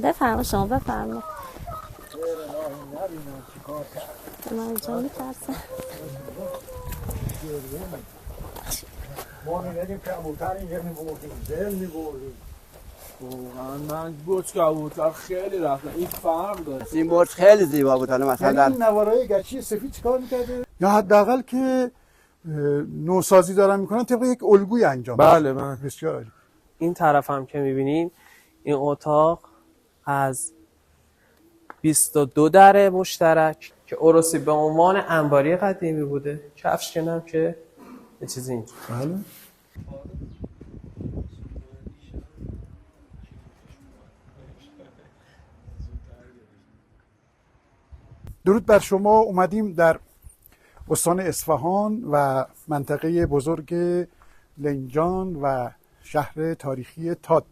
بفرما شما بفرما. من اینجا میترسم. ما می‌بینیم کبوتر اینجا می‌بردیم، دل می‌بردیم. واقعا من برج کبوتر خیلی رفتم. این فرق داره. این برج خیلی زیبا بود. حالا مثلا یعنی این نوارای گچی سفید چیکار می‌کرده؟ یا حداقل که نوسازی دارن میکنن طبق یک الگوی انجام. بله من بسیار عالی. این طرف هم که میبینین این اتاق از 22 در مشترک که عروسی به عنوان انباری قدیمی بوده. کفش کنم که یه چیزی اینجا. بله. درود بر شما. اومدیم در استان اصفهان و منطقه بزرگ لنجان و شهر تاریخی تات.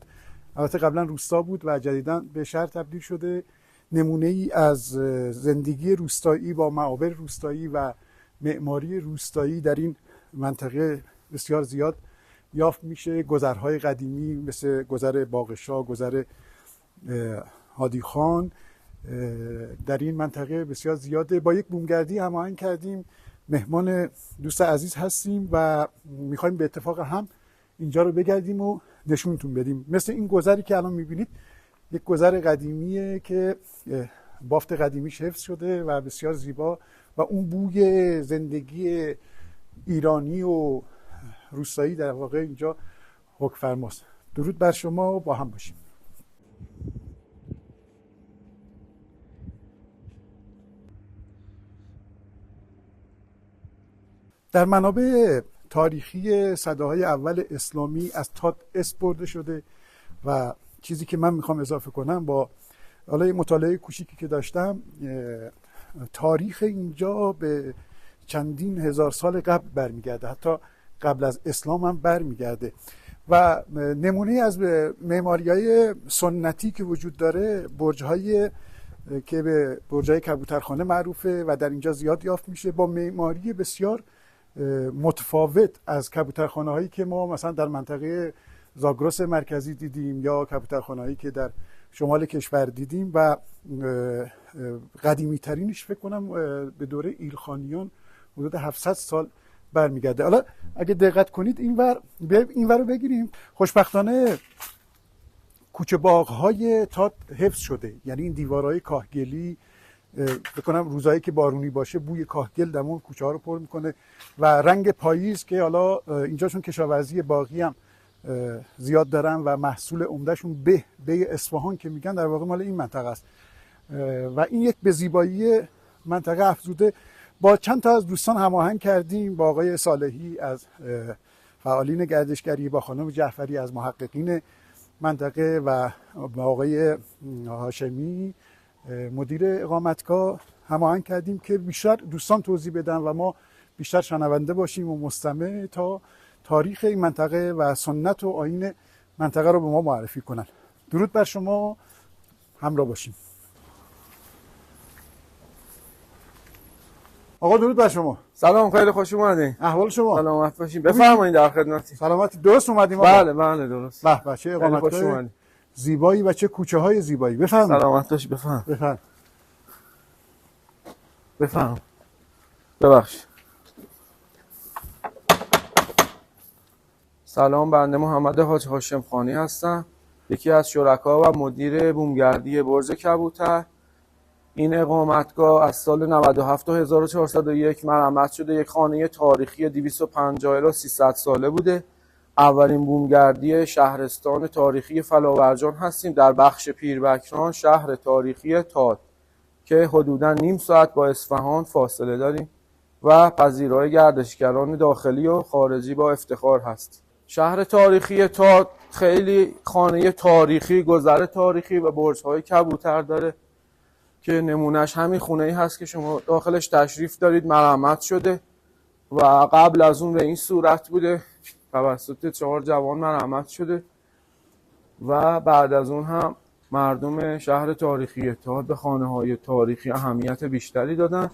البته قبلا روستا بود و جدیداً به شهر تبدیل شده. نمونه ای از زندگی روستایی با معابر روستایی و معماری روستایی در این منطقه بسیار زیاد یافت میشه. گذرهای قدیمی مثل گذر باغشا، گذر هادی خان در این منطقه بسیار زیاده. با یک بومگردی هماهنگ کردیم. مهمان دوست عزیز هستیم و میخوایم به اتفاق هم اینجا رو بگردیم و نشونتون بدیم. مثل این گذری که الان میبینید یک گذر قدیمیه که بافت قدیمیش حفظ شده و بسیار زیبا و اون بوی زندگی ایرانی و روستایی در واقع اینجا حکم فرماست. درود بر شما و با هم باشیم. در منابع تاریخی صداهای اول اسلامی از تات اسم برده شده و چیزی که من میخوام اضافه کنم با حالا یه مطالعه کوچیکی که داشتم، تاریخ اینجا به چندین هزار سال قبل برمیگرده، حتی قبل از اسلام هم برمیگرده و نمونه از معماری‌های سنتی که وجود داره برج‌های که به برج‌های کبوترخانه معروفه و در اینجا زیاد یافت میشه، با معماری بسیار متفاوت از کبوترخانه هایی که ما مثلا در منطقه زاگرس مرکزی دیدیم یا کبوترخانه هایی که در شمال کشور دیدیم و قدیمی ترینش فکر کنم به دوره ایلخانیان حدود 700 سال برمیگرده. حالا اگه دقت کنید اینور رو بگیریم، خوشبختانه کوچه باغ‌های تات حفظ شده. یعنی این دیوارهای کاهگلی فکر کنم روزایی که بارونی باشه بوی کاهگل دمون کوچه ها رو پر میکنه و رنگ پاییز که حالا اینجا چون کشاورزی باغی هم زیاد دارن و محصول عمدهشون به اصفهان که میگن در واقع مال این منطقه است و این یک به زیبایی منطقه افزوده. با چند تا از دوستان هماهنگ کردیم، با آقای صالحی از فعالین گردشگری، با خانم جعفری از محققین منطقه و با آقای هاشمی مدیر اقامتگاه هماهنگ کردیم که بیشتر دوستان توضیح بدن و ما بیشتر شنونده باشیم و مستمع تا تاریخ این منطقه و سنت و آیین منطقه رو به ما معرفی کنن. درود بر شما، همراه باشیم. آقا درود بر شما. سلام، خیلی خوش اومدین. احوال شما؟ سلامت باشین. بفرمایید در خدمتی. سلامتی. درست اومدیم آقا؟ بله بله درست. به چه اقامتگاه زیبایی و چه کوچه های زیبایی. بفرمایید. سلامت باشید. بفرم. ببخشید. سلام، بنده محمد حاج هاشم خانی هستم، یکی از شرکا و مدیر بومگردی برج کبوتر. این اقامتگاه از سال 97 تا 1401 مرمت شده. یک خانه تاریخی 250 الی 300 ساله بوده. اولین بومگردی شهرستان تاریخی فلاورجان هستیم در بخش پیربکران، شهر تاریخی تات که حدوداً نیم ساعت با اصفهان فاصله داریم و پذیرای گردشگران داخلی و خارجی با افتخار هست. شهر تاریخی تات خیلی خانه تاریخی، گذر تاریخی و برج‌های کبوتر داره که نمونهش همین خونه‌ای هست که شما داخلش تشریف دارید. مرمت شده و قبل از اون به این صورت بوده، توسط 4 جوان مرمت شده و بعد از اون هم مردم شهر تاریخی تات به خانه‌های تاریخی اهمیت بیشتری دادن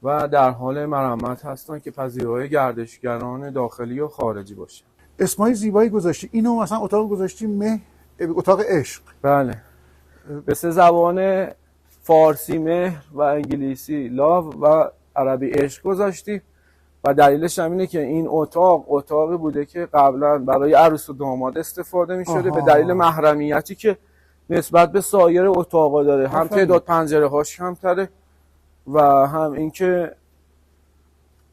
و در حال مرمت هستن که پذیرای گردشگران داخلی و خارجی باشه. اسمای زیبایی گذاشتی. اینو مثلا اتاق گذاشتی اتاق عشق. بله، به 3 زبان فارسی مهر و انگلیسی لاو و عربی عشق گذاشتی و دلیلش هم اینه که این اتاقی بوده که قبلا برای عروس و داماد استفاده می شده به دلیل محرمیتی که نسبت به سایر اتاقا داره. هم تعداد پنجره هاش کمتره و هم اینکه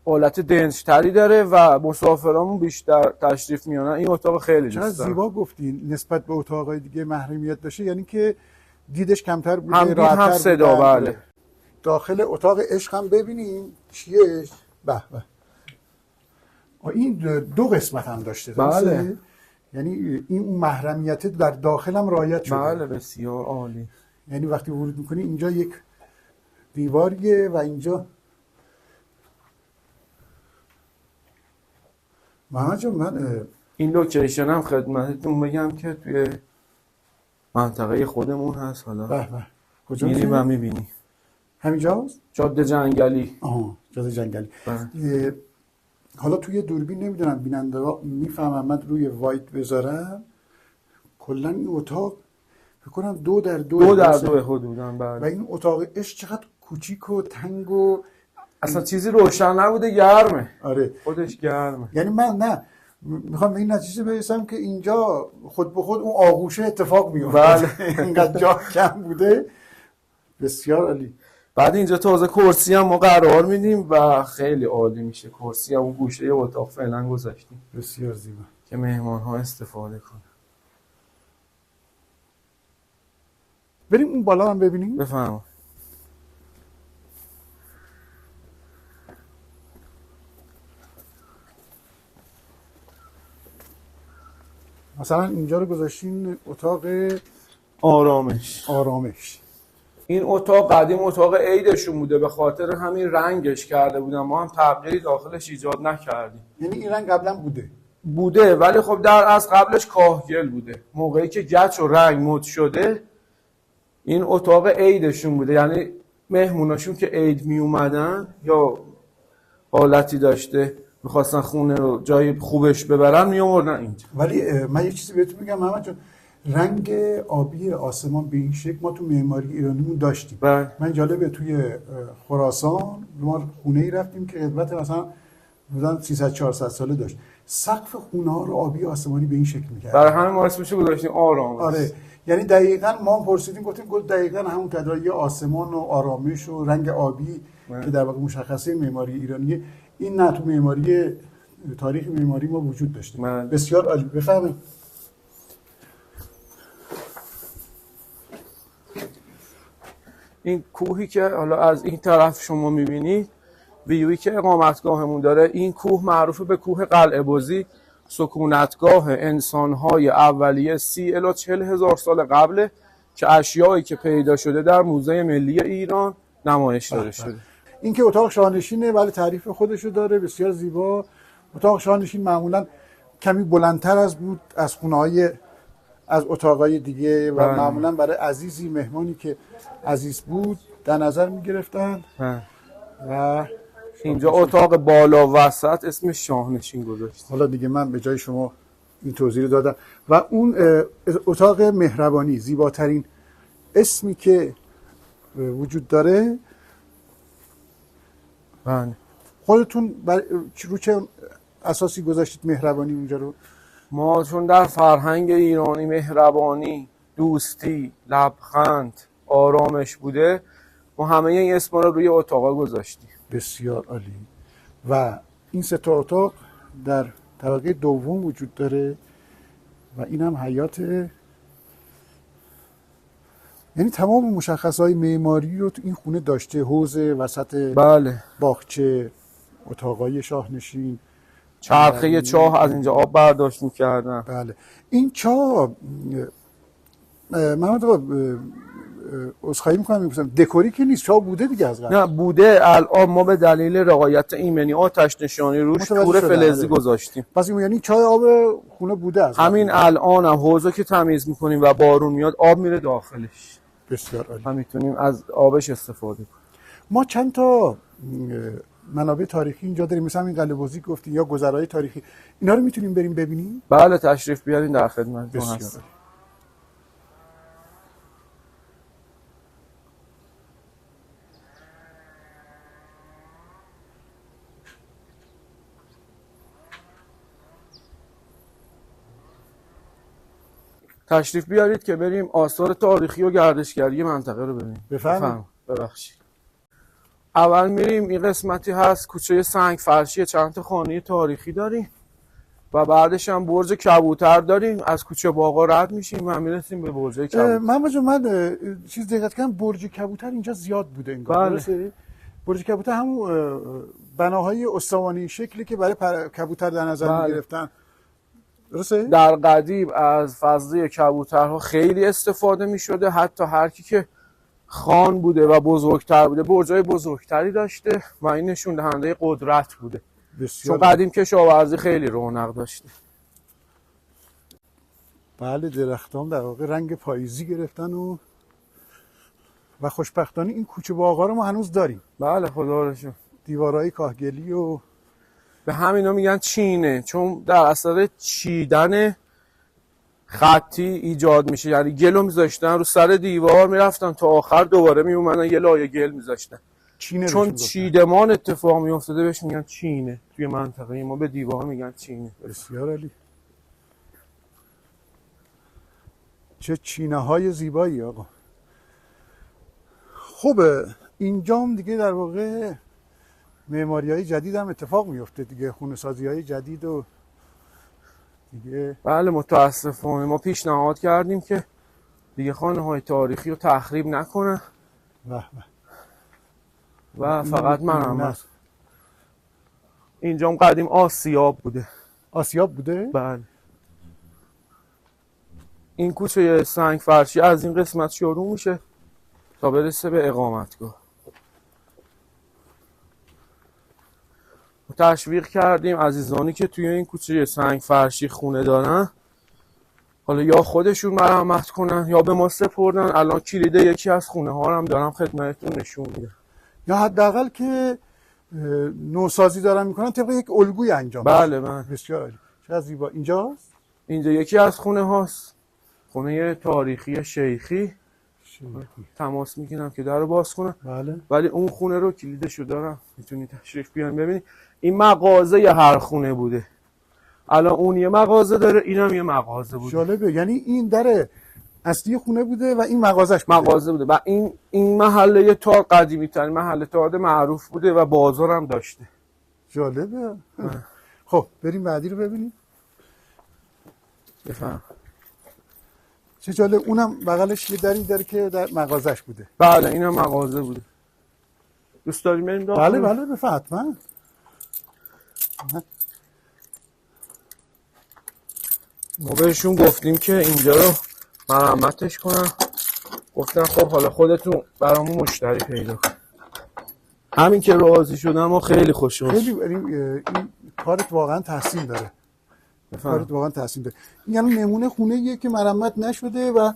حالت دنج‌تری داره و مسافرامون بیشتر تشریف میانن. این اتاق خیلی دوست دارم. زیبا گفتی نسبت به اتاقای دیگه محرمیت داشته، یعنی که دیدش کمتر بوده، هم دید هم صدا. بله. داخل اتاق عشق هم ببینیم چیه. به به، این 2 قسمت هم داشته. بله. یعنی این محرمیت در داخل هم رعایت شده. بله، بسیار عالی. یعنی وقتی ورود میکنی اینجا یک دیواریه و اینجا محمد جان من این لوکیشن هم خدمتتون بگم که توی منطقه خودمون هست. حالا به به، کجا میری و میبینی همینجاست؟ جاده جنگلی. جاده جنگلی. بله. حالا توی دوربین نمیدونم بیننده ها میفهمم، من روی وایت بذارم کلا این اتاق فکر کنم 2 در 2 حدوداً. بله. و این اتاق عشق چقدر کوچیک و تنگ و اصلا چیزی روشن نبوده، گرمه. آره خودش گرمه. یعنی من میخوام به این نتیجه برسم که اینجا خود به خود اون آغوشه اتفاق میفته. بله. اینقدر جا کم بوده. بسیار عالی. بعد اینجا تازه کرسی هم ما قرار میدیم و خیلی عالی میشه. کرسی هم اون گوشه اتاق فعلا گذاشتیم بسیار زیبا که مهمان ها استفاده کنن. بریم اون بالا هم ببینیم. بفهم. مثلا اینجا رو گذاشتین اتاق آرامش. این اتاق قدیم اتاق عیدشون بوده، به خاطر همین رنگش کرده بودن. ما هم تغییری داخلش ایجاد نکردیم. یعنی این رنگ قبلا بوده ولی خب در از قبلش کاهگل بوده. موقعی که گچ و رنگ مد شده این اتاق عیدشون بوده، یعنی مهموناشون که عید می اومدن یا حالتی داشته میخواستن خونه رو جای خوبش ببرن می آوردن اینجا. ولی من یه چیزی بهتون میگم محمد جان، رنگ آبی آسمان به این شکل ما تو معماری ایرانیمون داشتیم. من جالبه توی خراسان ما خونه ای رفتیم که قدمت مثلا بودن 300-400 ساله داشت، سقف خونه ها رو آبی آسمانی به این شکل می‌کرد. برای همین ما اسمش رو گذاشتیم آرامش. آره، یعنی دقیقاً ما پرسیدیم گفتیم دقیقاً همون تداعی آسمان و آرامش و رنگ آبی که در واقع مشخصه معماری ایرانیه، این نه تو معماری تاریخ معماری ما وجود داشته. بسیار عالی. بفهمید این کوهی که حالا از این طرف شما می‌بینید، ویویی که اقامتگاهمون داره، این کوه معروف به کوه قلعه بزی، سکونتگاه انسان‌های اولیه 30 الی 40 هزار سال قبله که اشیایی که پیدا شده در موزه ملی ایران نمایش داده شده. این که اتاق شاهنشینه، ولی تعریف خودشو داره، بسیار زیبا. اتاق شاهنشین معمولا کمی بلندتر از خونه‌های از اتاقای دیگه و معمولا برای عزیزی مهمانی که عزیز بود در نظر می‌گرفتن. و اینجا اتاق بالا وسط اسم شاهنشین گذاشت. حالا دیگه من به جای شما این توضیح رو دادم. و اون اتاق مهربانی، زیباترین اسمی که وجود داره. خودتون رو چه اساسی گذاشتید مهربانی اونجا رو؟ ما چون در فرهنگ ایرانی مهربانی، دوستی، لبخند، آرامش بوده، ما همه این اسما رو روی اتاقا گذاشتیم. بسیار عالی. و این 3 تا اتاق در طبقه دوم وجود داره و این هم حیات، یعنی تمام مشخصهای معماری رو تو این خونه داشته. حوض وسط، باغچه، اتاقای شاهنشین، چرخه چاه از اینجا آب برداشت می‌کردن. بله. این چاه محمد آقا عذرخواهی می‌کنم می‌پرسم، دکوری که نیست، چاه بوده دیگه از قبل؟ نه بوده، الان ما به دلیل رعایت ایمنی آتش نشانی روش تور فلزی گذاشتیم. پس این یعنی چاه آب خونه بوده از قبل. همین الان هم حوضو که تمیز می‌کنیم و بارون میاد آب میره داخلش. بسیار عالی. ما میتونیم از آبش استفاده کنیم. ما چند تا منابع تاریخی اینجا داریم، مثلا این قلعه بازی گفتی یا گذرهای تاریخی، اینا رو میتونیم بریم ببینیم؟ بله تشریف بیارین، در خدمتتون بسیار هستم. تشریف بیارید که بریم آثار تاریخی و گردشگری منطقه رو ببینیم. بفرمایید. ببخشید. اول میریم این قسمتی هست کوچه سنگ فرشی، چند تا خانه تاریخی داریم و بعدش هم برج کبوتر داریم. از کوچه باغا رد میشیم و میرسیم به برج کبوتر. من چیز دقت کردم برج کبوتر اینجا زیاد بوده انگار. بله. درسته؟ برج کبوتر همون بناهای استوانی شکلی که برای کبوتر در نظر بله. می‌گرفتن. درسته؟ در قدیم از فضله کبوترها خیلی استفاده می‌شده، حتی هر کی که خان بوده و بزرگتر بوده برجای بزرگتری داشته و این نشون دهنده قدرت بوده. بسیار چون قدیم کشاورزی خیلی رونق داشته. بله درختان در واقع رنگ پاییزی گرفتن و خوشبختانه این کوچه باغا رو ما هنوز داریم. بله خدا رو شکر. دیوارهای کاهگلی و به همینا میگن چینه، چون در اثر چیدن خطی ایجاد میشه. یعنی گلو میذاشتن رو سر دیوار، میرفتن تا آخر دوباره میومدن یه لایه گل میذاشتن، چینه چون چیدمان اتفاق میافتاده بهش میگن چینه. توی منطقه ما به دیوار میگن چینه. بسیار عالی. چه چینه های زیبایی آقا. خب اینجا هم دیگه در واقع معماری های جدید هم اتفاق میفته دیگه، خونه سازی های جدید و دیگه. بله متاسفانه ما پیشنهاد کردیم که دیگه خانه های تاریخی رو تخریب نکنن و فقط مرمت. اینجا هم قدیم آسیاب بوده. آسیاب بوده؟ بله. این کوچه سنگ فرشی از این قسمت شروع میشه تا برسه به اقامتگاه. تشویق کردیم عزیزانی که توی این کوچه سنگ فرشی خونه دارن، حالا یا خودشون مرمت کنن یا به ما سپردن. الان کلید یکی از خونه ها هم دارم خدمتتون نشون میدم. یا حداقل که نوسازی دارن میکنن طبق یک الگوی انجام. بله بله. بسیار عالی. چه زیبا. اینجاست؟ اینجا یکی از خونه هاست، خونه تاریخی شیخی. تماس میگیرم که در رو باز کنم. بله. ولی اون خونه رو کلیدشو دارم، میتونید تشریف بیان ببینید. این مغازه ی هر خونه بوده. الان اون یه مغازه داره، اینم یه مغازه بوده. جالبه. یعنی این در اصلی خونه بوده و این مغازش بوده. مغازه بوده و این محله تار قدیمی ترین محله تار معروف بوده و بازار هم داشته. جالبه. خب بریم بعدی رو ببینیم. بفهم. چه جالب. اونم بغلش یه دری داره که در مغازش بوده. بله اینم مغازه بوده. دوست داریم بریم داخل؟ بله بله بفهم حتما. ما بهشون گفتیم که اینجا رو مرمتش کنن، گفتن خب حالا خودتون برامون مشتری پیدا کن. همین که راضی شدن ما خیلی خوشحال. خیلی این کارت واقعا تحسین داره. کارت واقعا تحسین داره. این یعنی نمونه خونه‌ایه که مرمت نشده و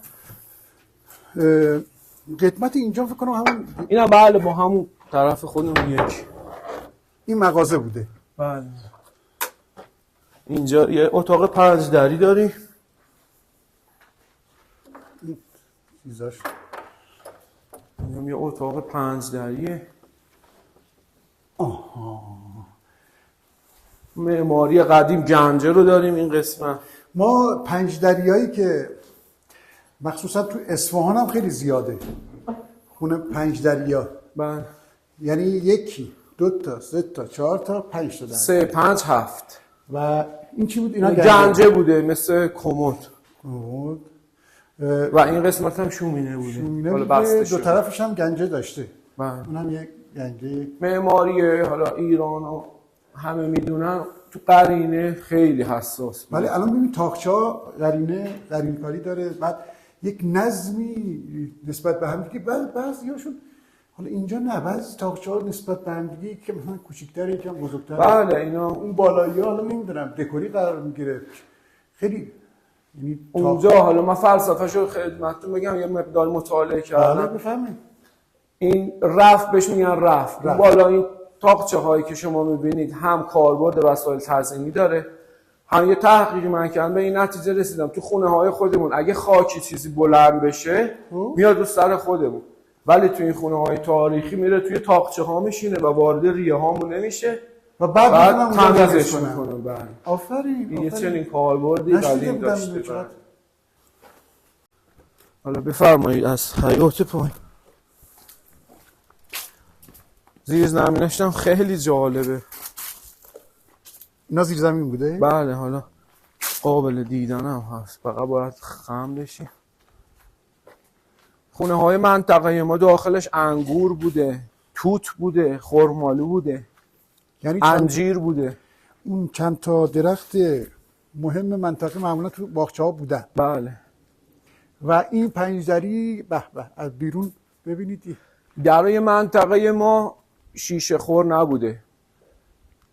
قدمت اینجا فکر کنم همون اینا بله با همون طرف خودمون یک این مغازه بوده. بله. اینجا یه اتاق 5 دری داریم. چیزاش اینم یه اتاق 5 دریه. معماری قدیم گنجه رو داریم این قسمت. ما 5 دریایی که مخصوصا تو اصفهان هم خیلی زیاده. خونه 5 دریا. بله. یعنی یکی، 2 تا، 3 تا، 4 تا، 5 تا در. 3 5 7. و این چی بود؟ اینا گنجه بوده مثل کمد. بود. و این قسمت هم شومینه بوده. شومینه حالا بوده. بسته دو شده. طرفش هم گنجه داشته. بله. اونم یک گنجه. معماری حالا ایران و همه میدونن تو قرینه خیلی حساس بود. ولی الان ببین تاقچه‌ها قرینه کاری داره، بعد یک نظمی نسبت به هم دیگه. بعضیاشون حالا اینجا نه، بعضی تاقچه‌ها نسبت به هم دیگه که مثلا کوچیک‌تره یکم بزرگتره. بله اینا اون بالایی حالا نمیدونم دکوری قرار میگیره. خیلی یعنی اونجا حالا من فلسفه‌شو خدمتتون بگم یه مقدار مطالعه بله کردم. بفهمید. این رف بهش میگن رف. اون بالا این تاقچه هایی که شما میبینید هم کاربرد وسایل تزیینی داره، هم یه تحقیقی من کردم به این نتیجه رسیدم تو خونه های خودمون اگه خاکی چیزی بلند بشه میاد رو سر خودمون، ولی تو این خونه های تاریخی میره توی تاقچه ها میشینه و وارد ریه هامون نمیشه و بعد تمیزش میکنه. بله. آفرین. این چنین کاربردی قدیم داشته. بله. حالا بفرمایید از حیاط پایین. زیر زمینش هم خیلی جالبه. اینا زیر زمین بوده؟ بله. حالا قابل دیدن هم هست، فقط باید خم بشی. خونه های منطقه ما داخلش انگور بوده، توت بوده، خرمالو بوده، یعنی انجیر بوده. اون چند تا درخت مهم منطقه معمولا تو باغچه‌ها بودن. بله. و این پنجدری به به از بیرون ببینید درای منطقه ما شیشه خور نبوده.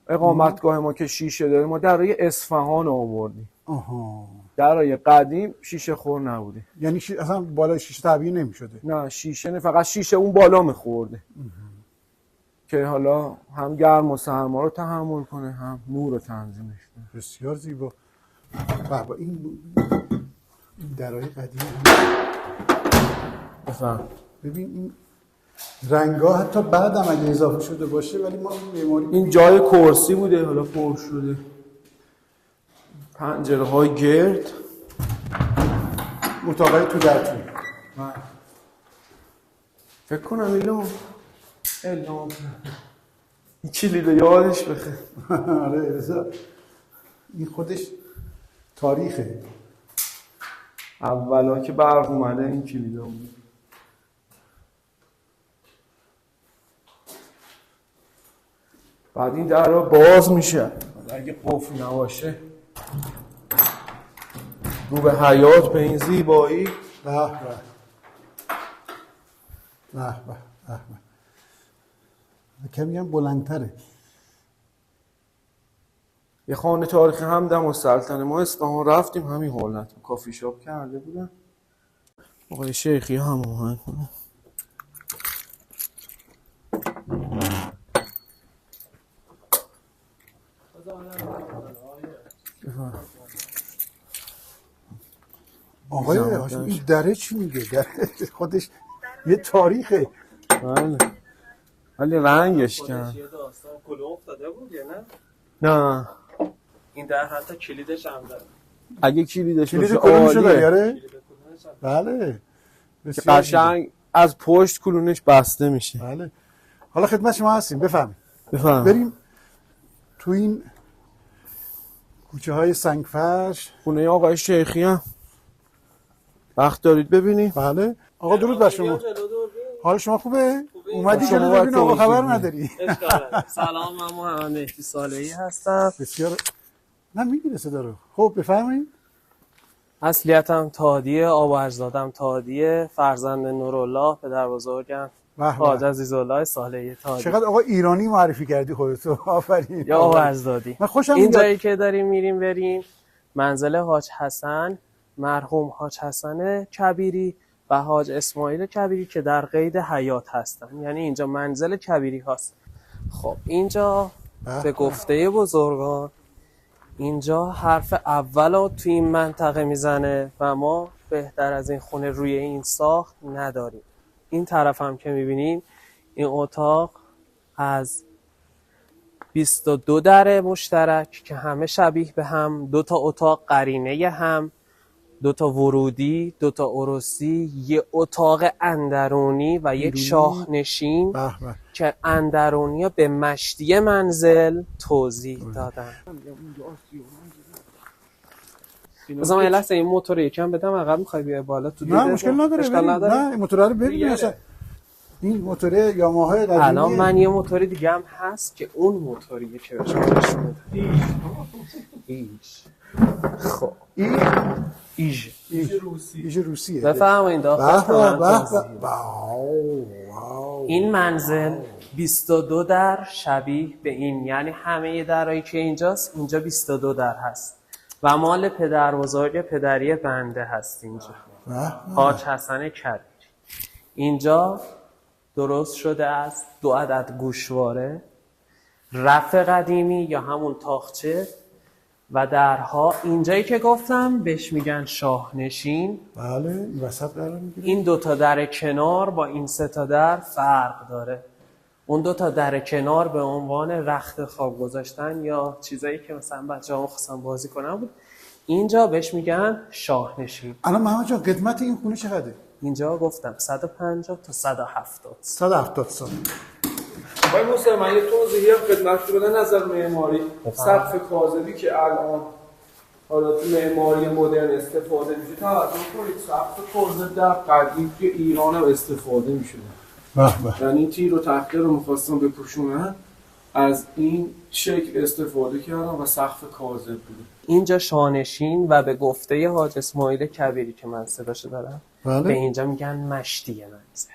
اقامتگاه ما که شیشه داره، ما درای اصفهان آوردیم. آها. درای قدیم شیشه خور نبوده. یعنی اصلا بالای شیشه تعبیه نمی‌شده. نه شیشه نه، فقط شیشه اون بالا میخورده که حالا هم گرم و سرما رو تحمل کنه، هم نور رو تنظیمش کنه. بسیار زیبا. بابا این درای قدیم بفهم. ببین این رنگا حتی بعدم اگه اضافه شده باشه، ولی ما معماری این جای کرسی بوده، حالا پر شده. پنجره های گرد، اتاقای تو در تو. فکر کنم ایلام این کلیده یادش بخیر. آره این خودش تاریخه. اولا که برق اومده این کلیده بود. بعد این در رو باز میشه، اگه قفل نباشه رو به حیاط به این زیبایی. به به به به به. کمی هم بلندتره. یه خانه تاریخی همدم السلطنه ما اصفهان رفتیم، همین حالت کافی شاپ کرده بودن. آقای شیخی هم آهنگ کنه. آقای هاشم این دره چی میگه؟ دره خودش یه تاریخه. بله. ولی رنگش کرد. یه داستان کلوم افتاده بود یا نه؟ نه. این در حتی کلیدش هم داره. اگه کلیدش باشه کلونشو داری عالیه. آره؟ بله. که قشنگ از پشت کلونش بسته میشه. بله. حالا خدمت شما هستیم، بفهمید. بفهم. بریم تو این کوچه های سنگفرش. خونه آقای شیخی هم وقت دارید ببینید. بله. آقا درود بر شما. حال شما خوبه؟ اومدی جلو ببین آقا خبر نداری. سلام، من محمد مهدی صالحی هستم. بسیار نه میگیره صدا رو. خب بفرمایید. اصلیتم تادیه، آب و اجدادم تادیه، فرزند نورالله، پدر بزرگم حاج عزیزالله صالحی تادی. چقدر آقا ایرانی معرفی کردی خودتو. آفرین. یا آب و اجدادی. من خوشم این میاد. جایی که داریم میریم بریم منزل حاج حسن، مرحوم حاج حسن کبیری و حاج اسماعیل کبیری که در قید حیات هستن، یعنی اینجا منزل کبیری هست. خب اینجا به گفته بزرگان اینجا حرف اول رو توی این منطقه میزنه و ما بهتر از این خونه روی این ساخت نداریم. این طرف هم که میبینین این اتاق از 22 در مشترک که همه شبیه به هم، 2 تا اتاق قرینه هم، 2 تا ورودی، 2 تا عروسی، یه اتاق اندرونی و یک شاهنشین که اندرونی به مشتی منزل توضیح دادن. بذار من یه لحظه این موتور یکم بدم عقب، میخوای بیای بالا تو دیده؟ نه مشکل نداره. نه این موتور رو ببین اصلا. این موتور یاماها قدیمیه. الان من یه موتور دیگه هم هست که اون موتوریه که به شما نشون میدم. ایش. خب ایژ روسیه. بفرمایید داخل. واو. این منزل 22 در شبیه به این، یعنی همه درایی که اینجاست اینجا 22 در هست و مال پدر بزرگ پدری بنده هست اینجا، حاج حسن کبیری. اینجا درست شده از 2 عدد گوشواره رف قدیمی یا همون تاقچه و درها. اینجایی که گفتم بهش میگن شاهنشین. بله این وسط قرار میگیره. این دوتا در کنار با این سه تا در فرق داره. اون دوتا در کنار به عنوان رخت خواب گذاشتن یا چیزایی که مثلا بچه‌ها خواستن بازی کنن بود. اینجا بهش میگن شاهنشین. الان محمد جان قدمت این خونه چقدره؟ اینجا گفتم 150 تا 170. 170 سال. آقای موسوی من یه توضیحی هم خدمت بدم نظر معماری. سقف کاذبی که الان حالا تو معماری مدرن استفاده میشه، توجه کنید سقف کاذب در قدیم که ایران هم استفاده میشه. یعنی این تیر و تخته رو می‌خواستم بپوشونن، از این شکل استفاده کردن و سقف کاذب بوده. اینجا شاهنشین و به گفته حاج اسماعیل کبیری که من صداشو دارم بله. به اینجا میگن مشتی منزل.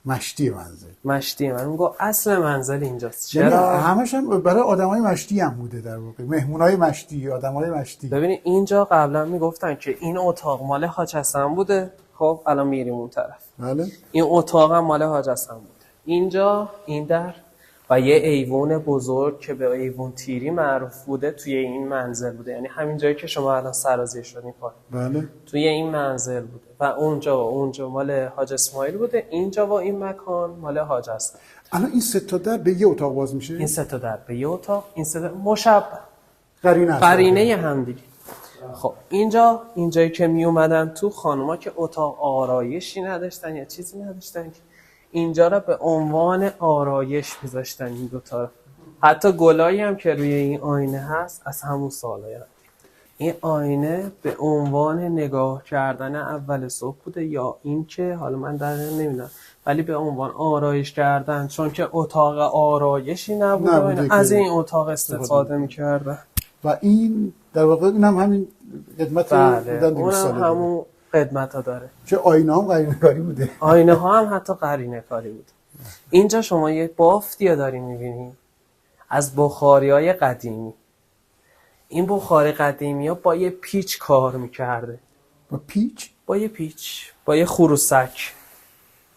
مشتی منزل. مشتی من میگه اصل منزل اینجاست. یعنی چرا؟ همش هم برای آدمای مشتی هم بوده در واقع، مهمونای مشتی، آدمای مشتی. ببینید اینجا قبلا میگفتن که این اتاق مال حاج حسن بوده. خب الان میریم اون طرف. بله. این اتاق هم مال حاج حسن بوده. اینجا این در و یه ایوان بزرگ که به ایوان تیری معروف بوده توی این منزل بوده. یعنی همین جایی که شما الان سرازیر شدین پایین. بله. توی این منزل بوده و اونجا مال حاج اسماعیل بوده. اینجا و این مکان مال حاج حسن. الان این سه تا در به یه اتاق باز میشه؟ این سه تا در به یه اتاق، این سه تا مشبه قرینه هم دیگه. خب اینجایی که می اومدن تو خانوما که اتاق آرایشی نداشتن یا چیزی نداشتن که اینجا را به عنوان آرایش میذاشتن این دوتا. حتی گلایی هم که روی این آینه هست از همون سالای هم. این آینه به عنوان نگاه کردن اول صبح بوده یا این که حالا من در نمیدونم، ولی به عنوان آرایش کردن، چون که اتاق آرایشی نبوده از این اتاق استفاده میکردن. و این در واقع اینم همین قدمت بله. بودن اونم همون قدمت ها داره. چه آینه هم قرینه کاری بوده. آینه ها هم حتی قرینه کاری بود. اینجا شما یه بافتی داری میبینی از بخاری های قدیمی. این بخاری قدیمی ها با یه پیچ کار میکرده. با پیچ؟ با یه پیچ، با یه خروسک.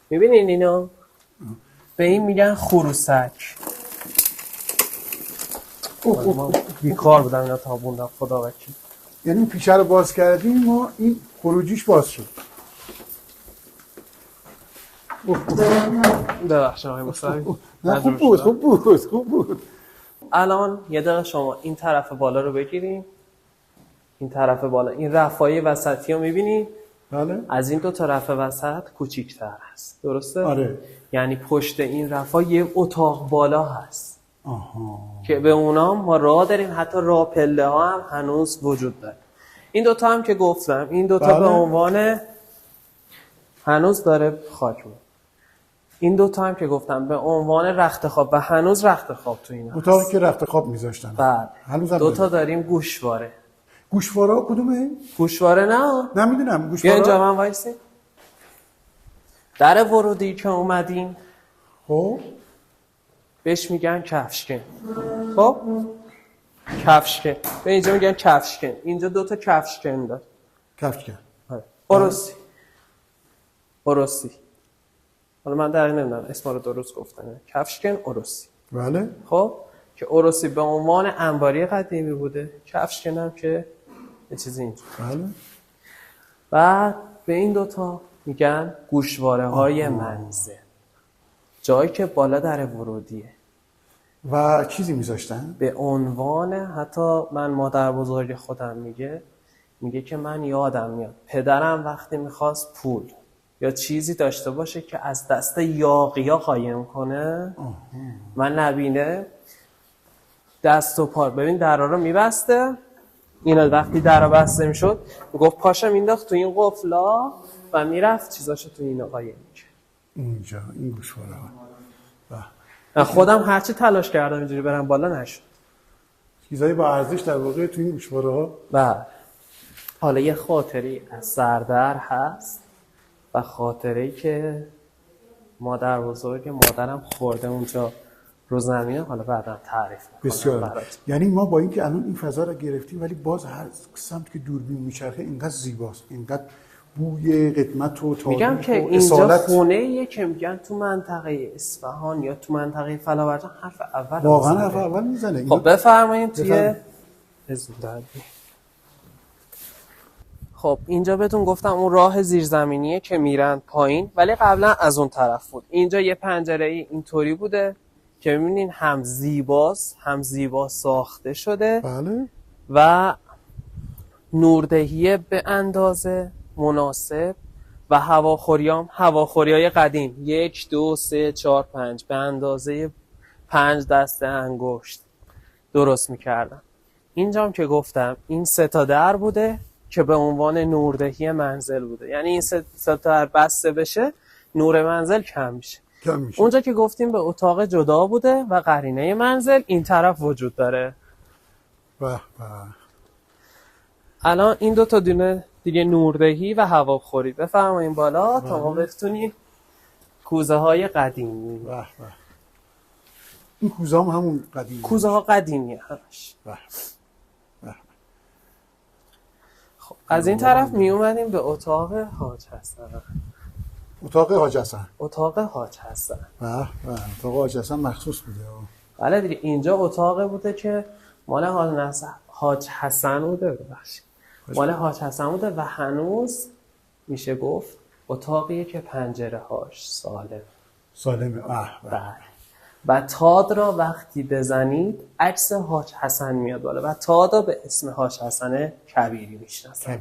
میبینین اینا؟ به این میگن خروسک. بیکار بودم اینا تابوندم خدا وکیل. یعنی این پیچه رو باز کردیم و این خروجیش باز شد. ببخشید آقای مصطفی. نه خوب بود. الان یه دقیقه شما این طرف بالا رو بگیریم. این طرف بالا، این رفای وسطی رو میبینی؟ بله. از این دو تا رف وسط کوچیک‌تر هست. درسته؟ آره. یعنی پشت این رفا یه اتاق بالا هست. آها. که به اونا ما راه داریم، حتی راه پله ها هم هنوز وجود داره. این دوتا هم که گفتم، این دوتا بله. به عنوان هنوز داره خاک میاد. این دوتا هم که گفتم به عنوان رخت خواب و هنوز رخت خواب تو این هست. اتاقی که رخت خواب میذاشتن. بله. دوتا داریم گوشواره. گوشواره کدومه؟ گوشواره نه. نمیدونم گوشواره. بیا اینجا من وایسی. در ورودی که اومدیم خب بهش میگن کفشکن. خب کفشکن. به اینجا میگن کفشکن. اینجا دوتا کفشکن داره. کفشکن. اروسی. حالا من در نمیدونم اسما رو درست گفتم. کفشکن اروسی. بله. خب که اروسی به عنوان انباری قدیمی بوده، کفشکن هم که یه چیزی اینجور. بله. بعد به این دوتا میگن گوشواره های منزل. جایی که بالا در ورودیه. و چیزی میذاشتن؟ به عنوان، حتی من مادر بزرگ خودم میگه که من یادم میاد پدرم وقتی میخواست پول یا چیزی داشته باشه که از دست یاغیا قایم کنه و نبینه، دست و پا ببین درا رو میبسته. اینا وقتی درا بسته میشد میگفت پاشم مینداخت تو این قفلا و میرفت چیزاشو تو اینا قایم میکرد. اینجا این گوشواره من خودم هرچی تلاش کردم اینجوری برم بالا نشد. چیزایی با ارزش در واقع تو این گوشواره ها. بله. حالا یه خاطری از سردر هست و خاطری که مادر بزرگ مادرم خورده اونجا رو زمینه، حالا بعدم تعریف میکنم. بسیار. یعنی ما با اینکه الان این فضا رو گرفتیم ولی باز هر سمت که دوربین میچرخه اینقدر زیباست، اینقدر بوی قدمت و تاریخ میگم که و اینجا اصالت. خونه‌ایه که میگن تو منطقه اصفهان یا تو منطقه فلاورجان حرف اول واقعا میزنه. حرف اول میزنه. خب بفرمایید توی بفرمایید. خب اینجا بهتون گفتم اون راه زیرزمینیه که میرن پایین، ولی قبلا از اون طرف بود. اینجا یه پنجره اینطوری بوده که میبینین هم زیبا ساخته شده بله. و نوردهی به اندازه مناسب و هواخوریای قدیم 1 2 3 4 5 به اندازه 5 دست انگشت درست میکردن. اینجام که گفتم این 3 تا در بوده که به عنوان نوردهی منزل بوده، یعنی این 3 تا در بسته بشه نور منزل کم میشه. اونجا که گفتیم به اتاق جدا بوده و قرینه منزل این طرف وجود داره. به. الان این 2 تا دونه دیگه نوردهی و هواخوری. بفرمایید بالا تا ما بتونیم کوزه های قدیمی. به. این کوزه هم همون قدیمی. کوزه ها قدیمیه همش. به. خب از این طرف می اومدیم به اتاق حاج حسن. اتاق حاج حسن. اتاق حاج حسن. به. اتاق حاج حسن مخصوص بوده. بله دیگه اینجا اتاقی بوده که مال حاج حسن بوده. ببخشید. مال حاج حسن بوده و هنوز میشه گفت اتاقیه که پنجره هاش سالمه. بله. و تاد را وقتی بزنید عکس حاج حسن میاد بالا و تادا به اسم حاج حسن کبیری میشناسن.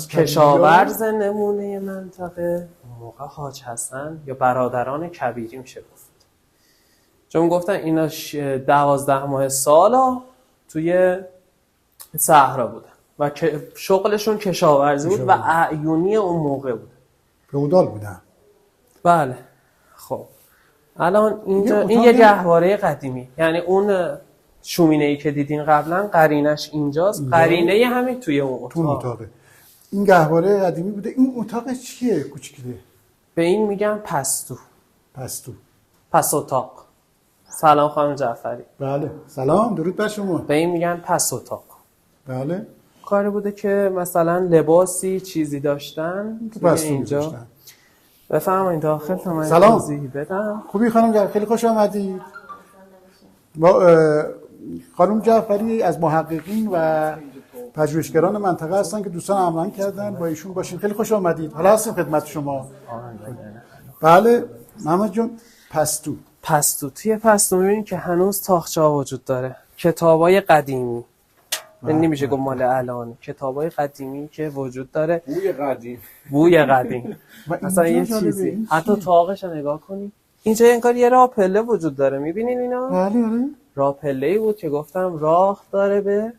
کشاورز نمونه منطقه موقع حاج حسن یا برادران کبیری میشه گفت. چون گفتن اینا 12 ماه سالا توی صحرا بودن و شغلشون کشاورزی بود و اعیونی اون موقع بود. فئودال بودن. بله. خب الان اینجا این یه گهواره قدیمی، یعنی اون شومینه‌ای که دیدین قبلا قرینش اینجاست. قرینه همین توی اون اتاقه. این گهواره قدیمی بوده. این اتاق چیه کوچیکه؟ به این میگن پستو. پس اتاق. سلام خانم جعفری. بله سلام، درود بر شما. به این میگن پس اتاق. بله. کاری بوده که مثلا لباسی چیزی داشتن توی اینجا. بفرمایید داخل تا من توضیح بدم. خوبی خانم جعفری، خیلی خوش آمدید. خانم جعفری از محققین و پژوهشگران منطقه هستن که دوستان عمل کردن با ایشون باشین. خیلی خوش آمدید. حالا هستیم خدمت شما. بله محمد جون. پستو توی پستو میبینید که هنوز تاخچه‌ها وجود داره، کتابای قدیمی. نمیشه گفت مال الان، کتابای قدیمی که وجود داره. بوی قدیم مثلا یه چیزی. حتی طاقش رو نگاه کنید. اینجا انگار یه راه پله وجود داره. میبینین اینا؟ بله. راه پله‌ای بود که گفتم راه داره به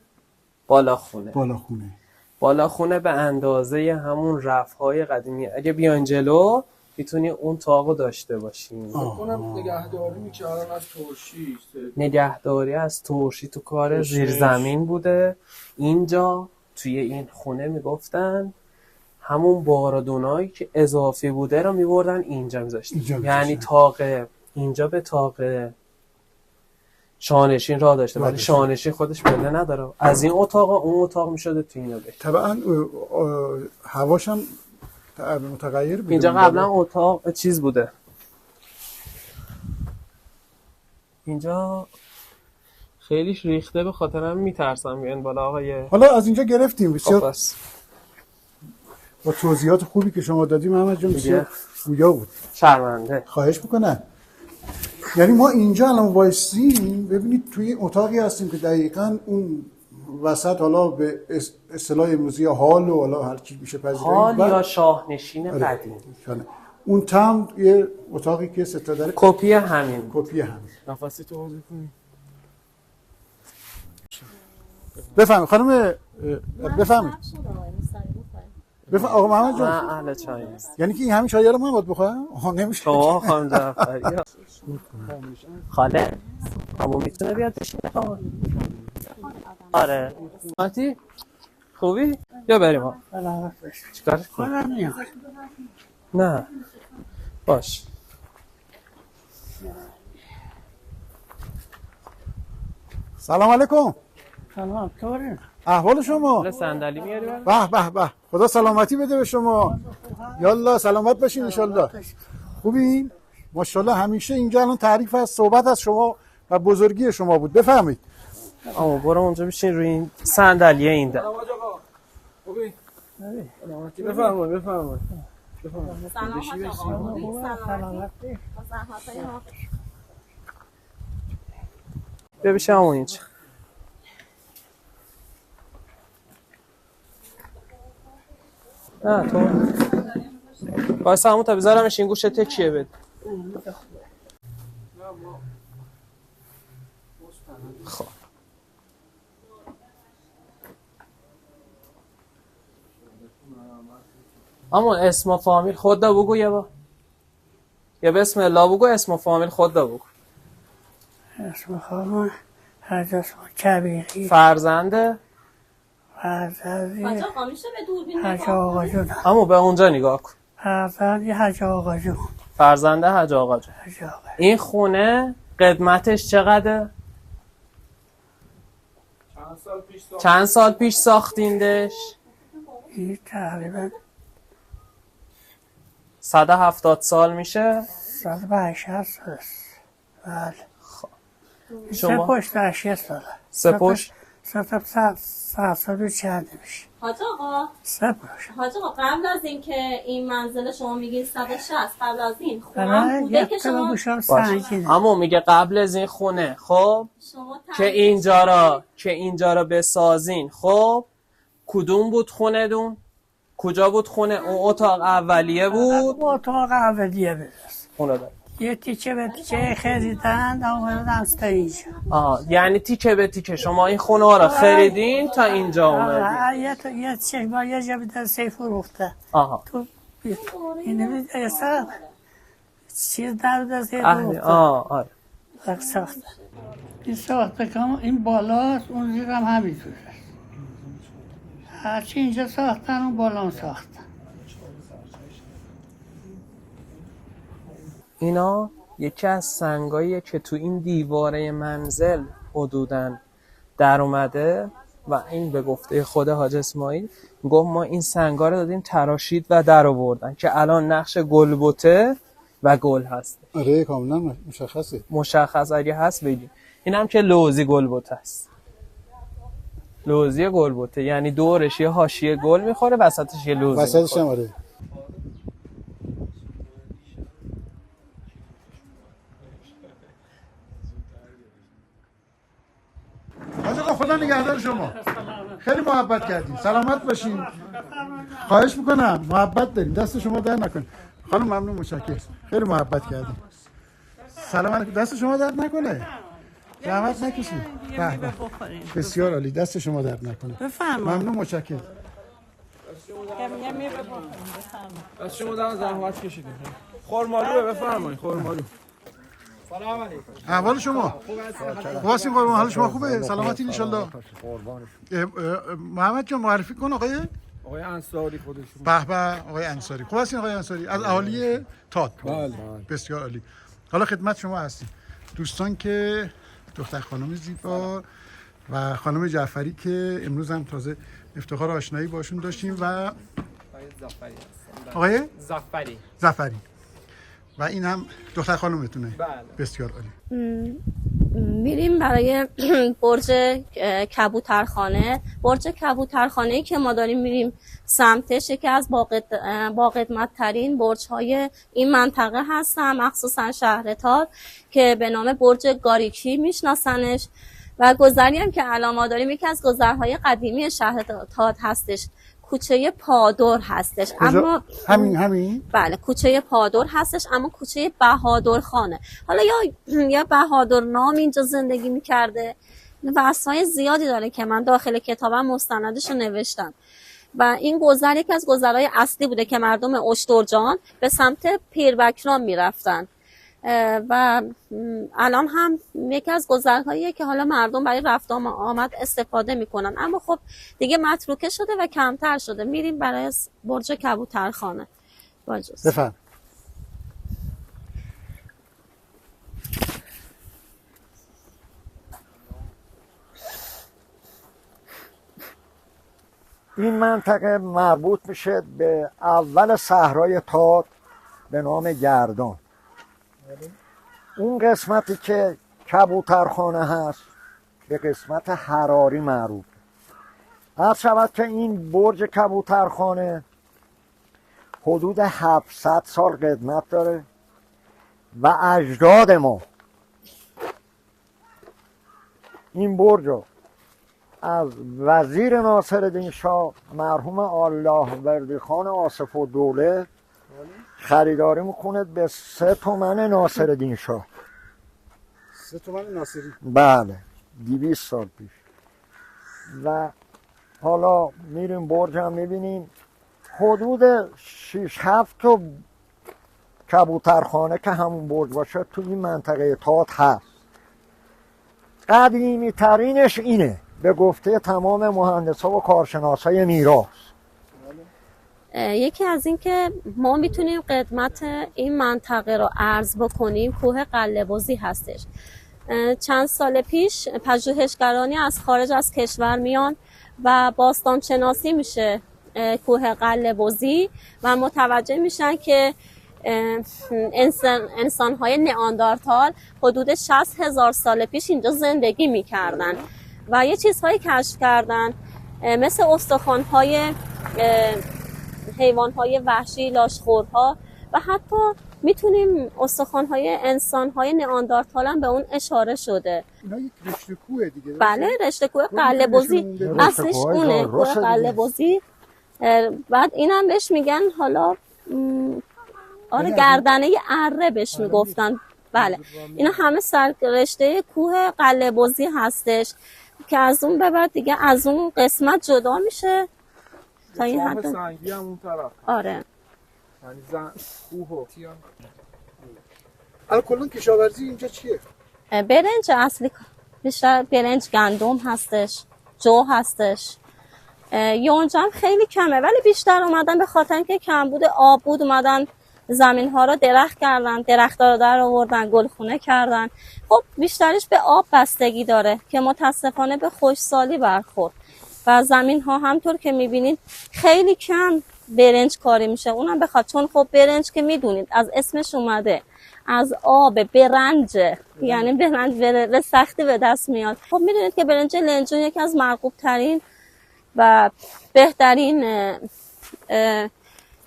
بالاخونه به اندازه همون رف‌های قدیمی. اگه بیان جلو میتونی اون طاقو داشته باشین. نگهداری میکردن از ترشی. نگهداری از ترشی تو کار زیرزمین بوده. اینجا توی این خونه میگفتن همون بارادونایی که اضافی بوده رو میبردن اینجا میذاشتن. یعنی طاق اینجا به طاق شانشین راه داشته، ولی شانشین خودش پله نداره. از این اتاق اون اتاق میشده تو اینا بشه. طبعا هواش هم متغیر بوده. اینجا قبلا اتاق چیز بوده. اینجا خیلیش ریخته، به خاطرم میترسم بیان بالا آقای. حالا از اینجا گرفتیم بسیار با توضیحات خوبی که شما دادیم محمد جون، بسیار گویا بود. شرمنده. خواهش میکنم. یعنی ما اینجا الان وایسیم ببینید توی اتاقی هستیم که دقیقاً اون وسط حالا به اصطلاح امروزی حال و حالا هر چی میشه پذیرایی، حال یا شاهنشین قدیم. اون تام یه اتاقی که سه تا داره کپی همین. نفسی تو حاضر کنی. بفهمید خانم، بفهمید آقا محمد جان. من اهل چای نیست. یعنی که این همین چای رو من باید بخورم؟ نمیشه. شما خانم جعفری خاله همون میتونه بیاد بشینه. آره ماتی خوبی؟ یا بریم ها؟ چیکار کنیم؟ نه باش. سلام علیکم. سلام، چطوری؟ احوال شما؟ صندلی میاری برم؟ به خدا سلامتی بده به شما. یالا سلامت باشین انشالله. خوبین؟ ماشاءالله همیشه اینجا الان تعریف از صحبت از شما و بزرگی شما بود. بفهمید. اما برو اونجا بشین روی این صندلیه این در. خوبی؟ بفرمایید. بیا بشین همون اینجا. نه تو واسه همون تا بذارمش این گوشه تکیه بده. خب اما اسم و فامیل خود دا بگو یه بسم الله بگو، اسم و فامیل خود دا بگو. اسم خانم حاج عثمان کبیری، فرزنده فرزندی آقا میشه به دوربین حاج آقا جون، اما به اونجا نگاه کن. فرزندی حاج آقا جون، فرزنده حاج آقا جون. حاج آقا. این خونه قدمتش چقدره؟ چند سال پیش ساختیندش؟ این تقریبا 170 سال میشه. 180 سال است. بله. شما؟ سه پشت 80 ساله. سه پشت؟ 100 و چند میشه. حاج آقا سه پشت. حاج آقا قبل از اینکه این منزل شما میگین 160 قبل از این خونه بله بوده که یک کلا شما گوشم سنگینه. اما میگه قبل از این خونه خب شما که اینجا را بسازین خب کدوم بود خونه دون؟ کجا بود خونه؟ اون اتاق اولیه بود؟ اتاق اولیه برس. خونه دار. یه تیکه به تیکه خریدن آوردن تا اینجا. یعنی تیکه به تیکه شما این خونه ها را خریدین تا اینجا اومدین. یه چشم یه جا بیدن سیف فروخته. تو اینو بیدن سر چیز در دست فروخته. آره. ساخته. این ساخته کام این بالاست اون زیر هم همینطوره. هرچی اینجا ساختن اون بالا هم ساختن. اینا یکی از سنگاییه که تو این دیواره منزل حدوداً در اومده و این به گفته خود حاج اسماعیل گفت ما این سنگا رو دادیم تراشید و در آوردن که الان نقش گلبته و گل هست. آره کاملا مشخصه. مشخص اگه هست بگی. این هم که لوزی گلبته است. لوزی گلبته یعنی دورش یه حاشیه گل میخوره وسطش یه لوزی. وسطش هم آره. حاج آقا خدا نگهدار شما. خیلی محبت کردین. سلامت باشین. خواهش میکنم محبت دارین. دست شما در نکنه. خانم ممنون متشکرم. خیلی محبت کردین. سلامت دست شما درد نکنه. زحمت نکشید. به به. بسیار عالی. دست شما درد نکنه. بفرمایید. ممنون متشکرم. از شما در زحمت کشیدیم. خرمالو بفرمایید. خرمالو. سلام علیکم. احوال شما؟ خوب هستین قربان؟ حال شما خوبه؟ سلامتی ان شاء الله. محمد جان معرفی کن آقای انصاری خودشون. به به آقای انصاری. خوب هستین آقای انصاری؟ از اهالی تاد. بله. بسیار عالی. حالا خدمت شما هستیم. دوستان که دختر خانم زیبا و خانم جعفری که امروز هم تازه افتخار آشنایی باشون داشتیم و آقای زفری و این هم دختر خانومتونه. بله. بسیار عالی. میریم برای برج کبوترخانه. برج کبوترخانه‌ای که ما داریم میریم سمتش یکی از با قدمت ترین برج های این منطقه هستن، مخصوصا شهر تاد که به نام برج گاریکی میشناسنش و گذری هم که الان ما داریم یکی از گذرهای قدیمی شهر تاد هستش. کوچه پادور هستش. اما همین بله کوچه پادور هستش اما کوچه بهادر خانه. حالا یا بهادر نام اینجا زندگی میکرده. وصفای زیادی داره که من داخل کتابم مستندش رو نوشتم و این گذر یکی از گذرهای اصلی بوده که مردم اشترجان به سمت پیربکران میرفتن و الان هم یکی از گذرهاییه که حالا مردم برای رفت آمد استفاده میکنن اما خب دیگه متروکه شده و کمتر شده. میریم برای برج کبوترخانه. بفرم. این منطقه مربوط میشه به اول صحرای تات به نام گردان. اون قسمتی که کبوترخانه هست به قسمت حراری معروف. عرض شود که این برج کبوترخانه حدود 700 سال قدمت داره و اجداد ما این برج رو از وزیر ناصرالدین شاه مرحوم الله وردی خان آصف الدوله خریداری میکنه به 3 تومن ناصرالدین شاه. 3 تومن ناصری؟ بله، 200 سال پیش. و حالا میریم برج هم میبینیم حدود 6-7 تا کبوترخانه که همون برج باشه تو این منطقه تات هست. قدیمی ترینش اینه به گفته تمام مهندسا و کارشناسای میراث. یکی از این که ما میتونیم قدمت این منطقه رو عرض بکنیم کوه قله‌بزی هستش. چند سال پیش پژوهشگرانی از خارج از کشور میان و باستان شناسی میشه کوه قله‌بزی و متوجه میشن که انسان‌های نئاندرتال حدود 60,000 سال پیش اینجا زندگی میکردن و یه چیزهایی کشف کردن مثل استخوان‌های حیوان‌های وحشی، لاشخورها و حتی میتونیم استخوان‌های انسان‌های نئاندرتال هم به اون اشاره شده. اینا یک رشته کوه دیگه. بله، رشته کوه قله‌بزی اصلش اونه، کوه قله‌بزی. بعد اینم بهش میگن حالا آره گردنه اره بهش میگفتن. بله، اینا همه سر رشته کوه قله‌بزی هستش که از اون به بعد دیگه از اون قسمت جدا میشه تا این حد. سنگی هم اون طرف. آره. یعنی کوه. الان کلا کشاورزی اینجا چیه؟ برنج اصلی بیشتر برنج، گندم هستش، جو هستش. یونجا هم خیلی کمه ولی بیشتر اومدن به خاطر اینکه کمبود آب بود اومدن زمین ها رو درخت کردن، درخت‌ها رو در آوردن، گلخونه کردن. خب بیشترش به آب بستگی داره که متاسفانه به خشکسالی برخورد و زمین ها همطور که میبینید خیلی کم برنج کاری میشه. اونم بخواد چون خب برنج که میدونید از اسمش اومده از آب برنج، یعنی برنج به سختی به دست میاد. خب میدونید که برنج لنجون یکی از مرغوب ترین و بهترین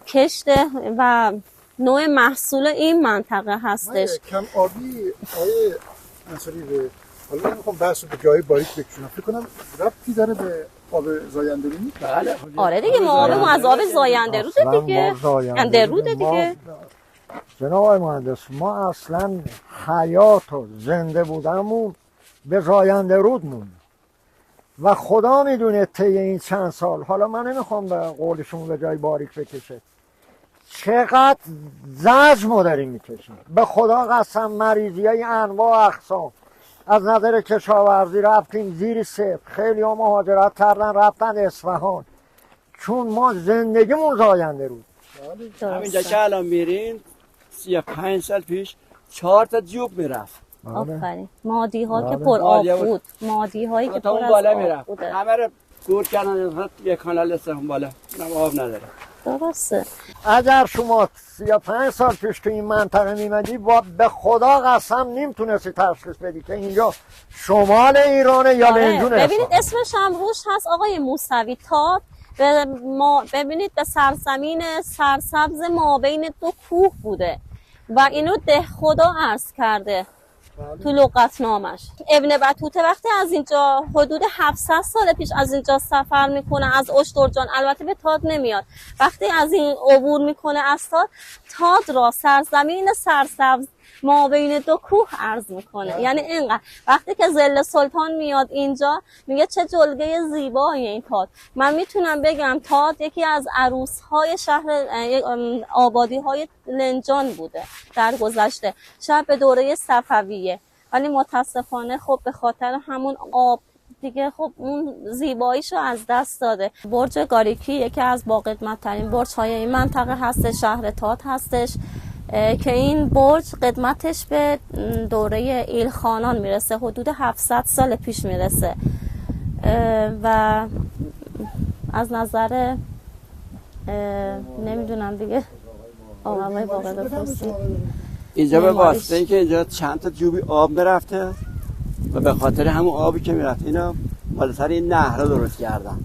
کشت و نوع محصول این منطقه هستش. کم آبی آیه انصاری به حالا نمیخوام بحث رو به جای باریک بکشونم، فکر کنم ربطی داره به آب زاینده رود. بله. آره دیگه، ما آبمون از آب زاینده روده دیگه. زاینده روده دیگه. جناب آقای مهندس، ما اصلا حیات و زنده بودمون به زاینده رود موند و خدا میدونه طی این چند سال، حالا من نمیخوام به قولشون به جای باریک بکشه، چقدر زجر ما داریم میکشیم. به خدا قسم مریضی های انواع اقسام از نظر کشاورزی رفتیم زیر صفر. خیلی ها مهاجرت کردن رفتن اصفهان چون ما زندگیمون زاینده رود. همینجا که الان میرین 35 سال پیش 4 تا جوب میرفت. آفرین. مادی ها که پر آب بود، مادی هایی که پر از آب بوده. همه رو دور کردن یه کانال استخون بالا، اونم آب نداره. درسته. اگر شما 35 سال پیش تو این منطقه میمدی به خدا قسم نمیتونستی تشخیص بدی که اینجا شمال ایرانه یا لنجون. ببینید اسمش هم روش هست آقای موسوی تات. ببینید به سرزمین سرسبز ما بین 2 کوه بوده و اینو ده خدا عرض کرده تو لغتنامش. ابن بطوطه وقتی از اینجا حدود 700 سال پیش از اینجا سفر میکنه از اشترجان، البته به تات نمیاد، وقتی از این عبور میکنه از تات را سرزمین سرسبز ما بین 2 کوه عرض میکنه. یعنی اینقدر وقتی که ظل سلطان میاد اینجا میگه چه جلگه زیبایی این تات. من میتونم بگم تات یکی از عروسهای شهر آبادی های لنجان بوده در گذشته، شاید به دوره صفویه، ولی متاسفانه خب به خاطر همون آب دیگه خب اون زیباییشو از دست داده. برج گاریکی یکی از با قدمت ترین برج های این منطقه هست، شهر تات هستش که این برج قدمتش به دوره ایلخانان میرسه، حدود 700 سال پیش میرسه و از نظر نمیدونم دیگه آقای باقی بپرسید. اینجا به معماریش. واسطه اینکه اینجا چند تا جوبی آب میرفته و به خاطر همون آبی که میرفت اینا مال سر این نهر رو درست کردن.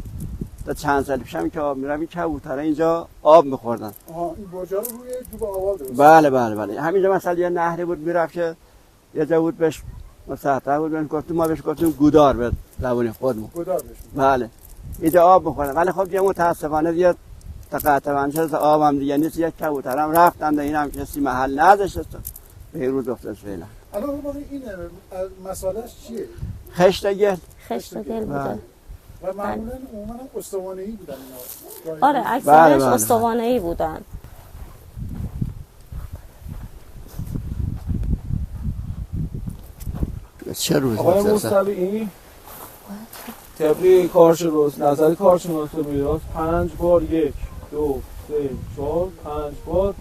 تا چند سال پیش هم که آب میرفت این کبوترها اینجا آب میخوردن. این برجا رو روی جوب آب درست. بله همینجا مثلا یه نهری بود میرفت که یه جا بود بهش مسطح بود گفتیم ما بهش گفتیم گودار به زبون خودمون. گودار بهش. بله اینجا آب میخوردن ولی خب دیگه متاسفانه دیگه تقاطع منشأ آب هم دیگه نیست. یک کبوتر هم رفتن این هم کسی محل نداشت به این روز افتاد فعلا. الان باقی این مسئلهش چیه؟ خشت گل. خشت گل بوده. و معمولا عموما استوانه‌ای بودن اینا. آره اکثرش بله. استوانه‌ای بودن. چه روز آقای مصطفی طبقی کارشناس نظر کارشناس میراث 5 بار 1 2 3 4 5 بار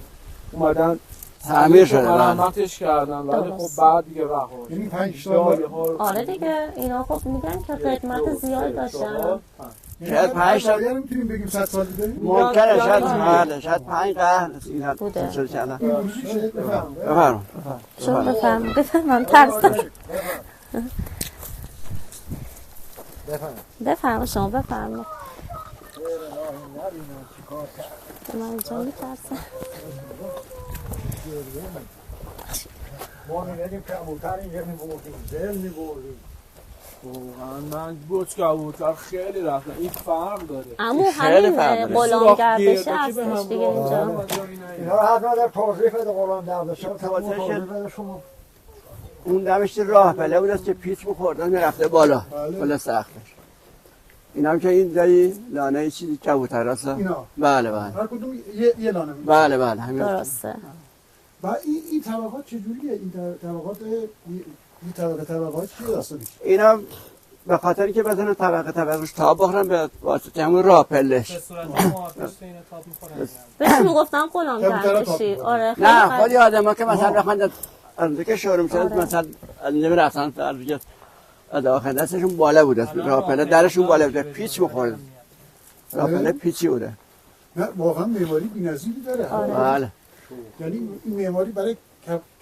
اومدن تعمیر شده مرمتش کردن ولی خب بعد دیگه رها شد. یعنی 5 تا آره دیگه اینا خب میگن که خدمت زیاد داشتن. شاید 5 تا میتونیم بگیم 100 سال دیگه. ممکنه شاید 5 قرن اینا بوده. شده کردن. این موضوع چیه؟ بفرمایید. بفرمایید. شما بفرمایید ترسم. بفرمایید شما بفرمایید. من اینجا میترسم. ما می‌بینیم کبوتر اینجا می‌بردیم زل می‌بردیم واقعا من گوچ کبوتر خیلی رفتم این فرق داره. اما خیلی همین فرق داره. غلام گردشی سوراخ گردکی هستش به دیگه هم اینجا. اینا رو حتما در توضیح بده قرآن دردشان توضیح توضیح شد. بده شما. اون دمش راه پله بود است که پیچ می‌خوردن میرفته بالا. بله. بالا سختش. این هم که این جایی لانه چیزی کبوتر هست. اینا. بله هر کدوم یه لانه میشه. بله همین درسته. و این طبقات چجوریه؟ این طبقات این طبقات چیه داستانش؟ اینا به خاطر اینکه بزنن طبقه روش تاب بخورن به واسطه همون راه پلش. بهش میگفتن غلام گردشی. آره خیلی نه قدیم. خودی آدم که مثلا بخوان از که شروع میشد مثلا نمیرفتن از آخر دستشون بالا بود راه پله درشون بالا بود پیچ میخورد راه پله پیچی بوده. نه واقعا معماری بی‌نظیری داره. بله یعنی این معماری برای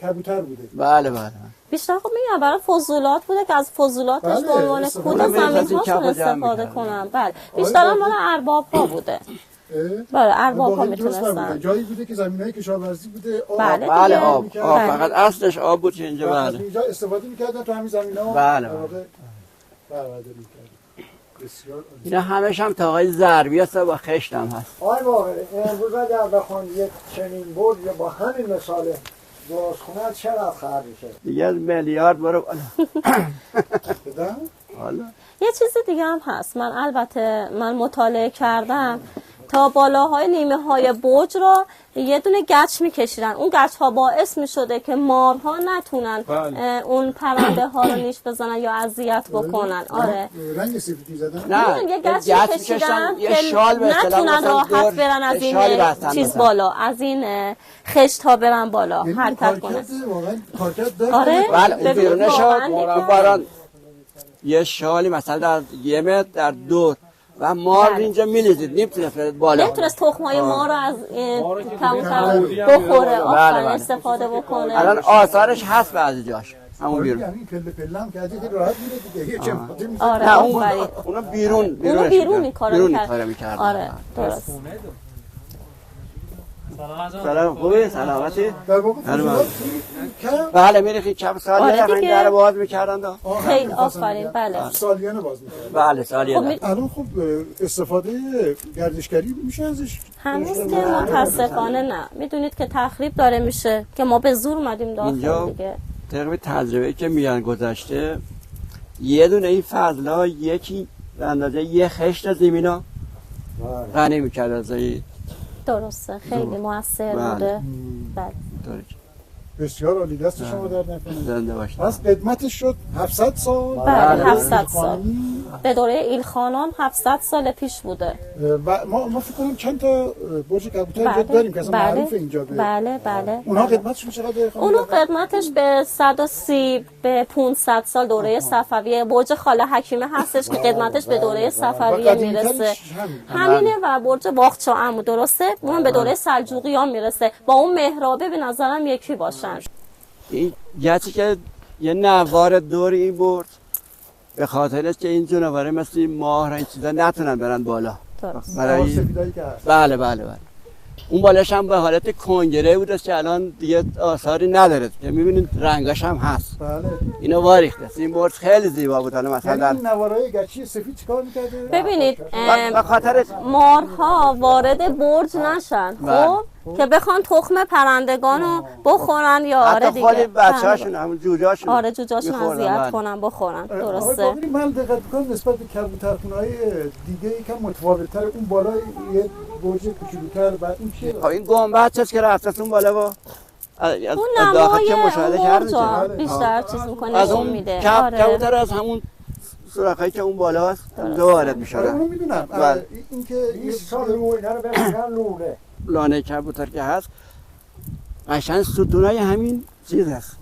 کبوتر بوده. بله بیشتر خب میگم برای فضولات بوده که از فضولاتش بله، به عنوان استفاده کود می‌کردن. زمین هاشون کف جمع استفاده می‌کردن. کنن. بله بیشتر هم مال ارباب ها بوده. بله ارباب ها واقعاً درست میتونستن. فرمودن. جایی بوده که زمینای کشاورزی بوده. بله بله دیگه. آب بله. فقط اصلش آب بود که اینجا از بله اینجا استفاده می‌کردن تو همین زمینا. بله. برداری می‌کردن. بسیار عالی. اینا همش هم تاقای ضربی هست و خشت هم هست. آی واقعا امروز اگر بخوان یک چنین برج یا با همین مثال درست کنه چقدر خرج میشه؟ دیگه از میلیارد برو بالا. بدن؟ حالا یه چیز دیگه هم هست. من مطالعه کردم تا بالاهای نیمه های برج رو یه دونه گچ میکشیدن. اون گچ ها باعث میشده که مارها نتونن اون پرنده ها رو نیش بزنن یا اذیت بکنن. آره رنگ سفیدی زدن؟ نه یه گچ گچ میکشیدن می‌کشتن، یه که شال به اصطلاح نتونن مثلا راحت دور برن از یه شالی این بستن چیز مثلا. بالا، از این خشت ها برن بالا یعنی حرکت کنن. واقعا کارکرد داره. آره بله اون ببین، بیرونه واقعاً شد دیگه. باران یه شالی مثلا در 1 متر در دور و مار بله. اینجا میلیزید نمیتونست برد بالا. نمیتونست تخمای ما رو از کبوتر بله. بخوره بله. استفاده بکنه. الان آثارش هست بعضی جاش همون بیرون. یعنی پله پله هم که از یه راحت میره دیگه. یه چمپاتی می‌زنه. آره نه آفرین. اونا بیرون اونو بیرون این کارو میکردن. آره درست. سلام خوبی سلامتی؟ در واقع بله، فضولات کم بله میریخی کم سال آره یه دفعه دیگه. این در باز میکردن دا. خیلی آفرین بله. سالیانه باز می‌کنه. بله سال یه خب، دفعه. الان خب استفاده گردشگری میشه ازش؟ هنوز که متاسفانه نه. میدونید که تخریب داره میشه که ما به زور اومدیم داخل اینجا دیگه. طبق تجربه که میگن گذشته یه دونه این فضلا یکی به اندازه یه خشت زمینا غنی میکرد از این درسته خیلی موثر بله. بوده. بله طوری که بسیار عالی دست شما در نکنه. زنده باشید. پس قدمتش شد 700 سال. بله 700 سال. خانی به دوره ایلخانان 700 سال پیش بوده. و ما فکر کنم چند تا برج کبوتر اینجا داریم که اصلا معروف اینجا به بله. اونها قدمتشون چقدره؟ اونو قدمتش به 130 به 500 سال دوره صفویه. برج خاله حکیمه هستش که قدمتش به دوره صفویه میرسه. همینه. و برج باغچه عمو درسته، اون به دوره سلجوقیان میرسه. با اون محرابه به نظرم یکی باشن. این گچی که یه نوار دور این برج به خاطرش که این جنواره مثل ماه این چیزا نتونن برن بالا. درست. برای سفیدایی که هست. بله. اون بالاش هم به حالت کنگره بود که الان دیگه آثاری نداره که میبینید رنگاش هم هست. بله. اینو واریخته. این برج خیلی زیبا بود. حالا مثلا این نوارای گچی سفید چیکار می‌کرده؟ ببینید به خاطر مارها وارد برج نشن، خب که بخوان تخم پرندگان رو بخورن یا آره دیگه حتی خود بچه‌هاشون همون جوجه‌هاشون آره جوجه‌هاشون اذیت کنن بخورن. درسته. من دقت می‌کنم نسبت به کبوترخونه‌های دیگه یکم متفاوت‌تر. اون بالا یه برج کوچولوتر و این چیه؟ این گنبد چه که رفته اون بالا با اون نمای اون برج بیشتر چیز می‌کنه از نشون اون میده. کبوتر از همون سوراخی که اون بالا هست اونجا وارد می‌شدن. اونو می‌دونم. این که 20 سال رو اینا رو بگیرن لوله. لانه کبوتر که هست قشنگ ستونای همین چیز هست.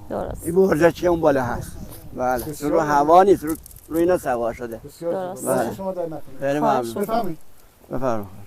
درست. این برج که اون بالا هست. بله. رو هوا نیست، رو اینا سوار شده. بسیار درست. شما در نکنید. خیلی ممنون. بفرمایید. بفرمایید.